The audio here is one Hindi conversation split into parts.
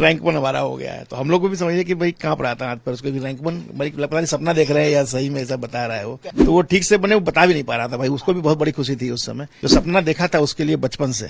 रैंक 1 हमारा हो गया है। तो हम लोग को भी समझिए कि भाई कांप रहा था हाथ पर, उसको भी रैंक 1 भाई पता नहीं सपना देख रहे हैं या सही में ऐसा बता रहा है वो। तो वो ठीक से बने वो बता भी नहीं पा रहा था भाई, उसको भी बहुत बड़ी खुशी थी उस समय, जो सपना देखा था उसके लिए बचपन से,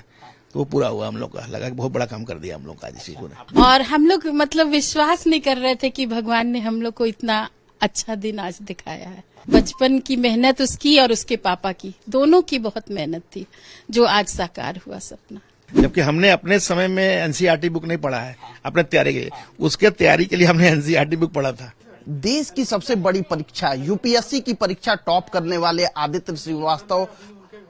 तो वो पूरा हुआ हम लोग का। लगा कि बहुत बड़ा काम कर दिया हम लोग का आज इसी को ने। और हम लोग मतलब विश्वास नहीं कर रहे थे कि भगवान ने हम लोग को इतना अच्छा दिन आज दिखाया है। बचपन की मेहनत उसकी और उसके पापा की, दोनों की बहुत मेहनत थी, जो आज साकार हुआ सपना। जबकि हमने अपने समय में एनसीईआरटी बुक नहीं पढ़ा है अपने तैयारी के लिए, उसके तैयारी के लिए हमने एनसीईआरटी बुक पढ़ा था। देश की सबसे बड़ी परीक्षा यूपीएससी की परीक्षा टॉप करने वाले आदित्य श्रीवास्तव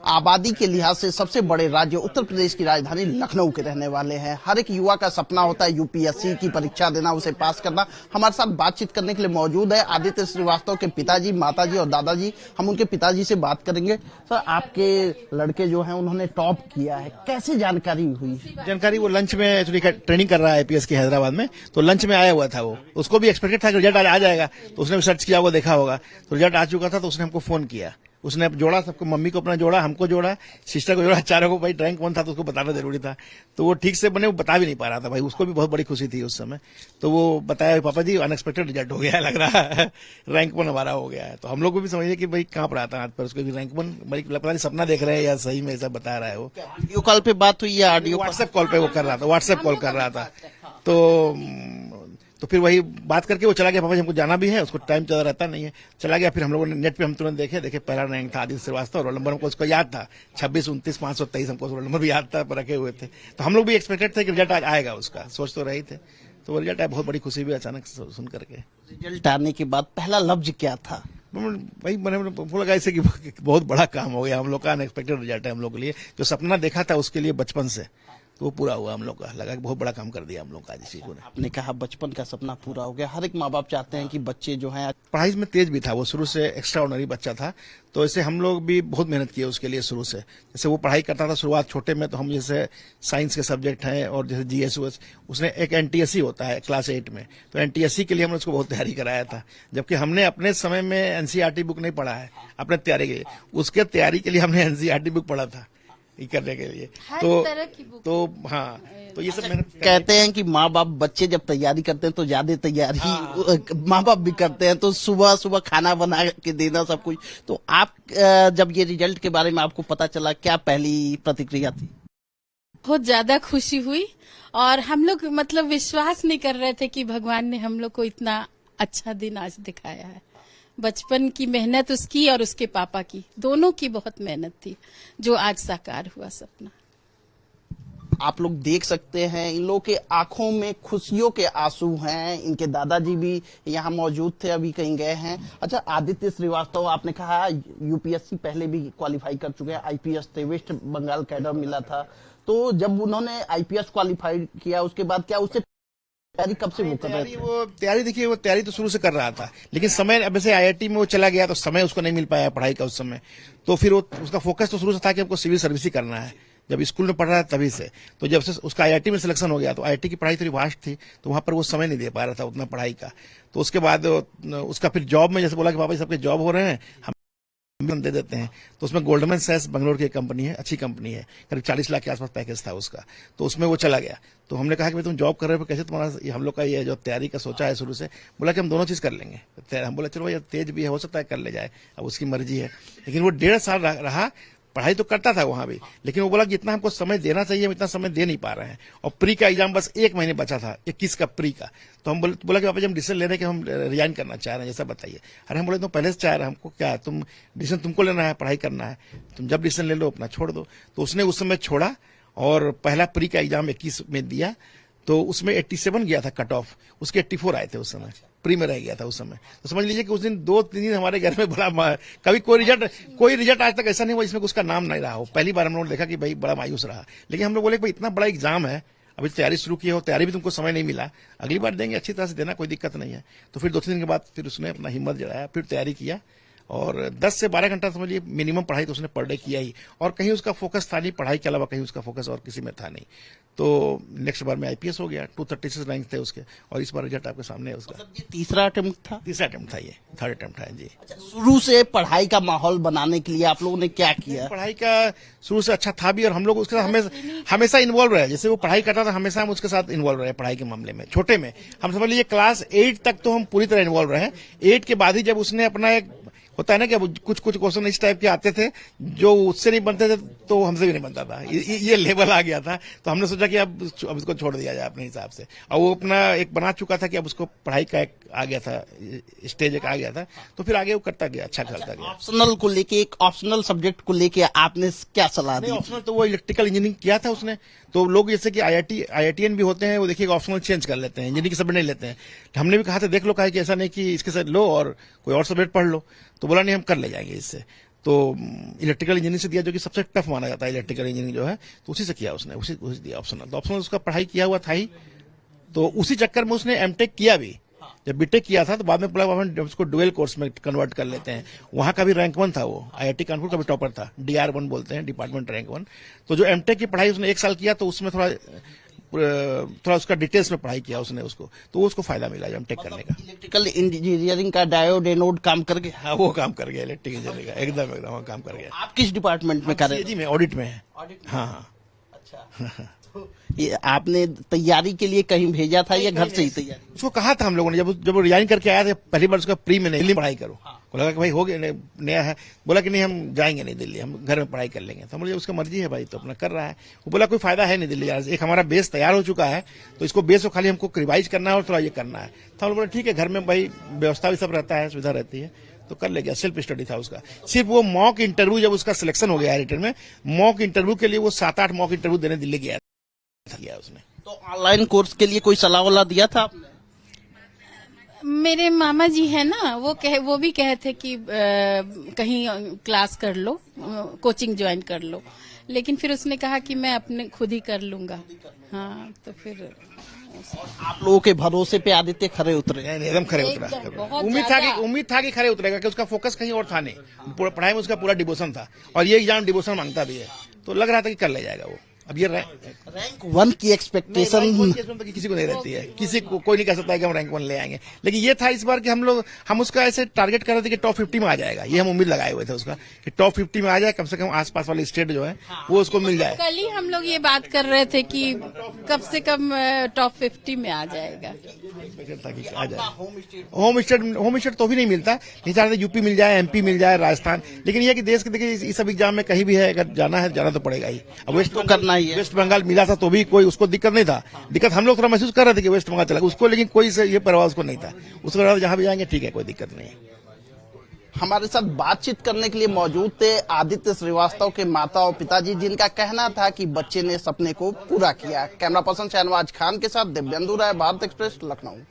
आबादी के लिहाज से सबसे बड़े राज्य उत्तर प्रदेश की राजधानी लखनऊ के रहने वाले हैं। हर एक युवा का सपना होता है यूपीएससी की परीक्षा देना, उसे पास करना। हमारे साथ बातचीत करने के लिए मौजूद है आदित्य श्रीवास्तव के पिताजी, माताजी और दादाजी। हम उनके पिताजी से बात करेंगे। सर, आपके लड़के जो हैं उन्होंने टॉप किया है, कैसे जानकारी हुई? जानकारी वो लंच में ट्रेनिंग कर रहा है आईपीएस की हैदराबाद में, तो लंच में आया हुआ था वो। उसको भी एक्सपेक्टेड था कि रिजल्ट आ जाएगा, तो उसने सर्च किया, वो देखा होगा तो रिजल्ट आ चुका था, तो उसने हमको फोन किया। उसने जोड़ा सबको, मम्मी को अपना जोड़ा, हमको जोड़ा, सिस्टर को जोड़ा, चारों को। भाई रैंक 1 था तो उसको बताना जरूरी था। तो वो ठीक से बने वो बता भी नहीं पा रहा था भाई, उसको भी बहुत बड़ी खुशी थी उस समय। तो वो बताया पापा जी अनएक्सपेक्टेड रिजल्ट हो गया है, लग रहा है रैंक 1 हमारा हो गया है। तो हम लोग को भी समझिए कि भाई कांप रहा था हाथ पर, उसको भी रैंक 1 भाई पता नहीं सपना देख रहे हैं या सही में ऐसा बता रहा है वो। वीडियो कॉल पे बात हुई या ऑडियो? व्हाट्सएप कॉल पे वो कर रहा था, व्हाट्सएप कॉल कर रहा था। तो फिर वही बात करके वो चला गया, पापा जी हमको जाना भी है, उसको टाइम ज़्यादा रहता नहीं है, चला गया। फिर हम लोगों ने नेट पे हम तुरंत देखे पहला रैंक था आदित्य श्रीवास्तव, रोल नंबर हमको उसको याद था 26-29-523, हमको रोल नंबर भी याद था, पर रखे हुए थे। तो हम लोग भी एक्सपेक्टेड थे कि रिजल्ट आज आएगा उसका, सोच तो रहे थे। तो वो रिजल्ट आया, बहुत बड़ी खुशी भी अचानक सुन करके। रिजल्ट आने के बाद पहला लफ्ज क्या था? भाई मैंने बोला ऐसे कि बहुत बड़ा काम हो गया हम लोग का, अनएक्सपेक्टेड रिजल्ट है हम लोग के लिए, जो सपना देखा था उसके लिए बचपन से, तो वो पूरा हुआ हम लोग का। लगा कि बहुत बड़ा काम कर दिया हम लोग का आज इसी को ने। आपने कहा बचपन का सपना पूरा हो गया। हर एक माँ बाप चाहते हैं कि बच्चे जो हैं, पढ़ाई में तेज भी था वो, शुरू से एक्स्ट्रा ऑर्डिनरी बच्चा था, तो ऐसे हम लोग भी बहुत मेहनत किए उसके लिए शुरू से। जैसे वो पढ़ाई करता था शुरुआत छोटे में, तो हम जैसे साइंस के सब्जेक्ट हैं और जैसे जीएस, उसने एक एनटीएससी होता है क्लास 8 में, तो एनटीएससी के लिए हमने उसको बहुत तैयारी कराया था। जबकि हमने अपने समय में एनसीईआरटी बुक नहीं पढ़ा है अपने तैयारी के लिए, उसके तैयारी के लिए हमने एनसीईआरटी बुक पढ़ा था करने के लिए। तो हाँ, तो ये सब मेहनत कहते हैं कि माँ बाप बच्चे जब तैयारी करते हैं तो ज्यादा तैयारी माँ बाप भी करते हैं, तो सुबह सुबह खाना बना के देना सब कुछ। तो आप जब ये रिजल्ट के बारे में आपको पता चला, क्या पहली प्रतिक्रिया थी? बहुत ज्यादा खुशी हुई, और हम लोग मतलब विश्वास नहीं कर रहे थे कि भगवान ने हम लोग को इतना अच्छा दिन आज दिखाया है। बचपन की मेहनत उसकी और उसके पापा की, दोनों की बहुत मेहनत थी, जो आज साकार हुआ सपना। आप लोग देख सकते हैं इन लोगों के आंखों में खुशियों के आंसू हैं। इनके दादाजी भी यहाँ मौजूद थे, अभी कहीं गए हैं। अच्छा, आदित्य श्रीवास्तव, आपने कहा यूपीएससी पहले भी क्वालिफाई कर चुके हैं, आईपीएस थे, वेस्ट बंगाल कैडर मिला था। तो जब उन्होंने आईपीएस क्वालिफाई किया उसके बाद क्या उससे तैयारी कब से वो कर रहे थे? वो तैयारी देखिए, वो तैयारी तो शुरू से कर रहा था, लेकिन समय अब जैसे आईआईटी में वो चला गया तो समय उसको नहीं मिल पाया पढ़ाई का उस समय। तो फिर वो उसका फोकस तो शुरू से था कि हमको सिविल सर्विस ही करना है, जब स्कूल में पढ़ रहा था तभी से। तो जब से उसका आईआईटी में सिलेक्शन हो गया, तो आईआईटी की पढ़ाई थोड़ी वास्ट थी, तो वहां पर वो समय नहीं दे पा रहा था उतना पढ़ाई का। तो उसके बाद उसका फिर जॉब में जैसे बोला कि पापा सबके जॉब हो रहे हैं, हम दे देते हैं। तो उसमें गोल्डमैन सैक्स बेंगलोर की एक कंपनी है, अच्छी कंपनी है, करीब 40 लाख के आसपास पैकेज था उसका, तो उसमें वो चला गया। तो हमने कहा कि भाई तुम जॉब कर रहे हो, कैसे तुम्हारा हम लोग का ये जो तैयारी का सोचा है शुरू से, बोला कि हम दोनों चीज कर लेंगे। हम बोला चलो भाई तेज भी है, हो सकता है कर ले जाए, अब उसकी मर्जी है। लेकिन वो 1.5 साल रहा, पढ़ाई तो करता था वहां भी, लेकिन वो बोला कि इतना हमको समय देना चाहिए, हम इतना समय दे नहीं पा रहे हैं। और प्री का एग्जाम बस 1 महीने बचा था, 21 का प्री का। तो हम बोला कि पापा जी हम डिसीजन ले रहे हैं कि हम रिजाइन करना चाह रहे हैं, जैसा बताइए। अरे हम बोले तुम पहले से चाह रहे हैं, हमको क्या, तुम डिसीजन तुमको लेना है, पढ़ाई करना है, तुम जब डिसीजन ले लो अपना छोड़ दो। तो उसने उस समय छोड़ा और पहला प्री का एग्जाम 21 में दिया, तो उसमें 87 गया था कट ऑफ, उसके 84 आए थे उस समय, प्री में रह गया था उस समय। तो समझ लीजिए कि उस दिन 2-3 दिन हमारे घर में बड़ा, कभी कोई रिजल्ट आज तक ऐसा नहीं हुआ जिसमें उसका नाम नहीं रहा हो। पहली बार हम लोगों ने देखा कि भाई बड़ा मायूस रहा। लेकिन हम लोग बोले भाई इतना बड़ा एग्जाम है, अभी तैयारी शुरू की हो, तैयारी भी तुमको समय नहीं मिला, अगली बार देंगे, अच्छी तरह से देना, कोई दिक्कत नहीं है। तो फिर 2-3 दिन के बाद फिर उसने अपना हिम्मत जगाया, फिर तैयारी किया और 10 से 12 घंटा समझिए मिनिमम पढ़ाई तो उसने पर डे किया ही, और कहीं उसका फोकस था नहीं पढ़ाई के अलावा, कहीं उसका फोकस और किसी में था नहीं। तो नेक्स्ट बार में आईपीएस हो गया, 236 रैंक थे उसके, और इस बार रिजल्ट आपके सामने है उसका। मतलब ये तीसरा अटेम्प्ट था? तीसरा अटेम्प्ट था, ये थर्ड अटेम्प्ट है जी। शुरू से पढ़ाई का माहौल बनाने के लिए आप लोगों ने क्या किया? पढ़ाई का शुरू से अच्छा था भी, और हम लोग उसके साथ हमेशा इन्वॉल्व रहे। जैसे वो पढ़ाई करता था हमेशा हम उसके साथ इन्वॉल्व रहे पढ़ाई के मामले में। छोटे में हम समझ लीजिए क्लास 8 तक तो हम पूरी तरह इन्वॉल्व रहे। 8 के बाद ही जब उसने अपना एक होता है ना कि अब कुछ क्वेश्चन इस टाइप के आते थे जो उससे नहीं बनते थे तो हमसे भी नहीं बनता था, ये लेवल आ गया था। तो हमने सोचा कि अब इसको छोड़ दिया जाए अपने हिसाब से, और वो अपना एक बना चुका था कि अब उसको पढ़ाई का एक आ गया था, स्टेज एक आ गया था, तो फिर आगे वो करता गया, अच्छा करता गया। ऑप्शनल को लेके, एक ऑप्शनल सब्जेक्ट को लेके आपने क्या सलाह दी? ऑप्शनल तो वो इलेक्ट्रिकल इंजीनियरिंग किया था उसने। तो लोग जैसे कि आईआईटीएन भी होते हैं, वो देखिए ऑप्शनल चेंज कर लेते हैं, इंजीनियरिंग सब नहीं लेते हैं। हमने भी कहा था देख लो, कहा कि ऐसा नहीं कि इसके साथ लो और कोई और सब्जेक्ट पढ़ लो, तो बोला नहीं हम कर ले जाएंगे इससे। तो इलेक्ट्रिकल इंजीनियरिंग से दिया, जो कि सबसे टफ माना जाता है इलेक्ट्रिकल इंजीनियरिंग जो है, तो उसी से किया उसने, उसी दिया ऑप्शनल। तो ऑप्शनल उसका पढ़ाई किया हुआ था ही, तो उसी चक्कर में उसने एमटेक किया भी। जब बीटेक किया था तो बाद में बोला उसको डुअल कोर्स में कन्वर्ट कर लेते हैं। वहां का भी रैंक 1 था, वो आईआईटी कानपुर का भी टॉपर था, DR1 बोलते हैं, डिपार्टमेंट रैंक 1। तो जो एमटेक की पढ़ाई उसने 1 साल किया, तो उसमें थोड़ा उसका डिटेल्स में पढ़ाई किया उसने उसको, तो उसको फायदा मिला एमटेक करने का। इलेक्ट्रिकल इंजीनियरिंग का डायोड एनोड काम कर गया? हाँ, वो काम कर गया इलेक्ट्रिक इंजीनियरिंग का, एकदम वो काम कर गया। आप किस डिपार्टमेंट में कर रहे जी में ऑडिट में है। हाँ हाँ। अच्छा, तो ये आपने तैयारी के लिए कहीं भेजा था या घर से ही तैयारी? उसको कहा था हम लोगों ने, जब वो रिजाइन करके आया था पहली बार, उसका प्री में दिल्ली पढ़ाई करो। को लगा कि भाई हो गया, नया है, बोला कि नहीं हम जाएंगे नहीं दिल्ली, हम घर में पढ़ाई कर लेंगे। तो मुझे उसका मर्जी है भाई, तो अपना कर रहा है। वो बोला कोई फायदा है नहीं दिल्ली जाने से, एक हमारा बेस तैयार हो चुका है, तो इसको बेस को खाली हमको रिवाइज करना है और थोड़ा ये करना है। तो हम बोला ठीक है, घर में भाई व्यवस्था भी सब रहता है, सुविधा रहती है, तो कर ले गया। सेल्फ स्टडी था उसका। सिर्फ वो मॉक इंटरव्यू, जब उसका सिलेक्शन हो गया रिटर्न में, मॉक इंटरव्यू के लिए वो 7-8 मॉक इंटरव्यू देने दिल्ली गया उसने। तो ऑनलाइन कोर्स के लिए कोई सलाह वाला दिया था आपने? मेरे मामा जी है ना, वो भी कहे थे कि कहीं क्लास कर लो, कोचिंग ज्वाइन कर लो, लेकिन फिर उसने कहा कि मैं अपने खुद ही कर लूंगा। हाँ, तो फिर आप लोगों के भरोसे पे आदित्य खरे उतरे? एकदम खरे उतरा। उम्मीद था कि खरे उतरेगा, कि उसका फोकस कहीं और था नहीं, पढ़ाई में उसका पूरा डिवोशन था, और ये एग्जाम डिवोशन मांगता भी है, तो लग रहा था कि कर ले जाएगा वो। अब ये रैंक 1 की एक्सपेक्टेशन किसी को नहीं रहती है, किसी को कोई नहीं कह सकता है कि हम रैंक 1 ले आएंगे, लेकिन ये था इस बार कि हम उसका ऐसे टारगेट कर रहे थे कि टॉप 50 में आ जाएगा। ये हम उम्मीद लगाए हुए थे उसका, कि टॉप 50 में आ जाए, कम से कम आसपास वाले स्टेट जो है वो उसको मिल जाए। कल ही हम लोग ये बात कर रहे थे कि कम से कम टॉप 50 में आ जाएगा। आ जाए होम स्टेट तो भी नहीं मिलता, नहीं चाहते यूपी मिल जाए, MP मिल जाए, राजस्थान, लेकिन ये कि देश के देखिए इस सब एग्जाम में कहीं भी है, अगर जाना है जाना तो पड़ेगा ही। अब वेस्ट बंगाल मिला था तो भी कोई उसको दिक्कत नहीं था। दिक्कत हम लोग थोड़ा महसूस कर रहे थे कि वेस्ट बंगाल चला उसको, लेकिन कोई से ये परवाह उसको नहीं था। उसको जहां भी जाएंगे ठीक है, कोई दिक्कत नहीं है। हमारे साथ बातचीत करने के लिए मौजूद थे आदित्य श्रीवास्तव के माता और पिताजी, जिनका कहना था कि बच्चे ने सपने को पूरा किया। कैमरा पर्सन शहनवाज खान के साथ दिव्येंदु राय, भारत एक्सप्रेस, लखनऊ।